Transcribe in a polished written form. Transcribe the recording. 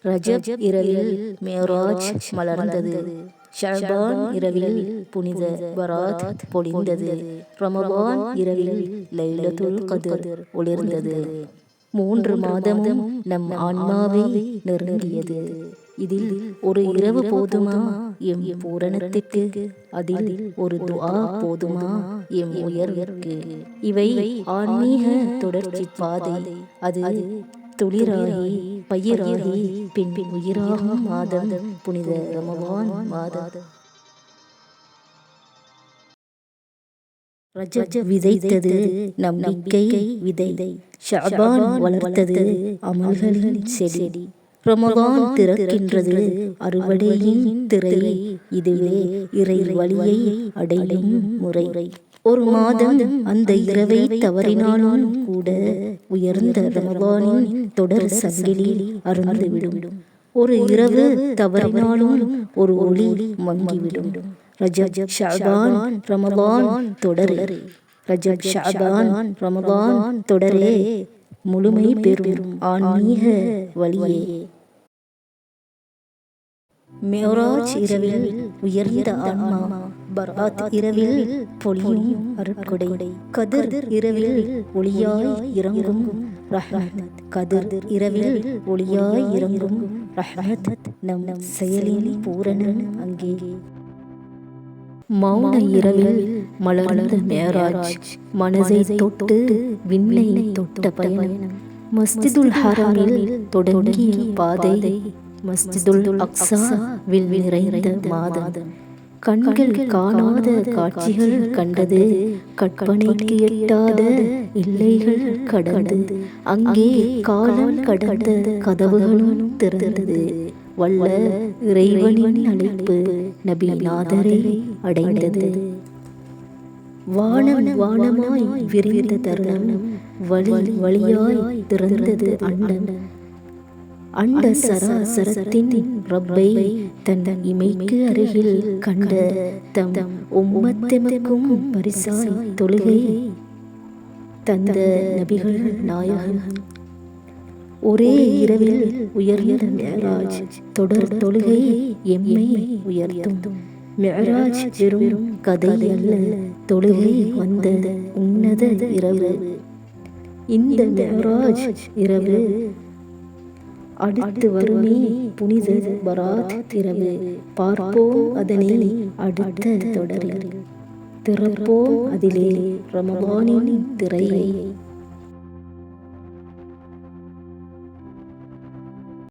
ரஜப் இரவில் மேராஜ் மலர்ந்தது. ஷஅபான் இரவில் புனித பராத் பொழிந்தது. ரமபான் இரவில் லைலத்துல் கத்ர் ஒளிர்ந்தது. 3 மாதமும் நம் ஆன்மாவை நெருங்கியது. இதில் ஒரு இரவு போதுமா எம் பூரணத்திற்கு? அதில் ஒரு துஆ போதுமா எம் உயர்விற்கு? இவை ஆன்மீக தொடர்ச்சி பாதை. அது துளிராகி பயிராகி பின் உயிராகும் மாதம் புனித ரமபான் மாதம். ரஜப் விதைத்தது நம்பிக்கை விதை. ஷஅபான் வளர்த்தது அமல்களின் செடி. ரமலான் திறக்கின்றது அறுவடையின் திரை. இதுவே இறை வழியை அடையும் முறை. ஒரு மாதம் அந்த இரவை தவறினாலும் கூட உயர்ந்த ரமலானின் தொடர் சங்கிலி அறுந்துவிடும். ஒரு இரவு தவறினாலும் ஒரு ஒளி மங்கிவிடும். ரஜப் ஷஅபான் ரமலான் தொடரே. ரஜப் ஷஅபான் ரமலான் தொடரே முழுமை பெறும் ஆன்மீக வழியே. மேராஜ் இரவில் உயர்ந்த ஆன்மா. பராத் இரவில் பொழியும் அருட்கொடை. கதிர் இரவில் ஒளியாய் இறங்கும் ரஹ்மத். கதிர் இரவில் ஒளியாய் இறங்கும் ரஹ்மத் நம் செயலின் பூரணன் அங்கே. மௌன இரவில் மலர்ந்த மேராஜ். மனதை தொட்டு விண்ணை தொட்ட பயணம். மஸ்ஜிதுல் ஹராமில் தொடங்கிய பாதை. மஸ்ஜிதுல் அக்ஸாவில் நிறைந்த மாதம். கண்கள் காணாத காட்சிகள் கண்டது. கற்பனைக்கு எட்டாத எல்லைகள் கடந்து. அங்கே காலம் கடந்த கதவுகளும் திறந்தது. வல்ல இறைவனின் அழைப்பு நபி நாதரை அடைந்தது. வானம் வானமாய் விரிந்த தருணம். வழி வழியாய் திறந்தது அண்டம். அண்ட சராசரத்தின் ரப்பை தன் இமைக்கு அருகில் கண்ட தம் உம்மத்தெமக்கும் பரிசாய் தொழுகை தந்த நபிகள் நாயகம். ஒரே இரவில் உயர்ந்த மேராஜ். தொடர் தொழுகை எம்மை உயர்த்தும். மேராஜ் வெறும் கதை அல்ல, தொழுகை வந்த உன்னத இரவு. இந்த மேராஜ் இரவு அடுத்து வருமே புனித பராத் இரவு. பார்ப்போம் அதனை அடுத்த தொடரில். திறப்போம் அதிலே ரமலானின் திரையை.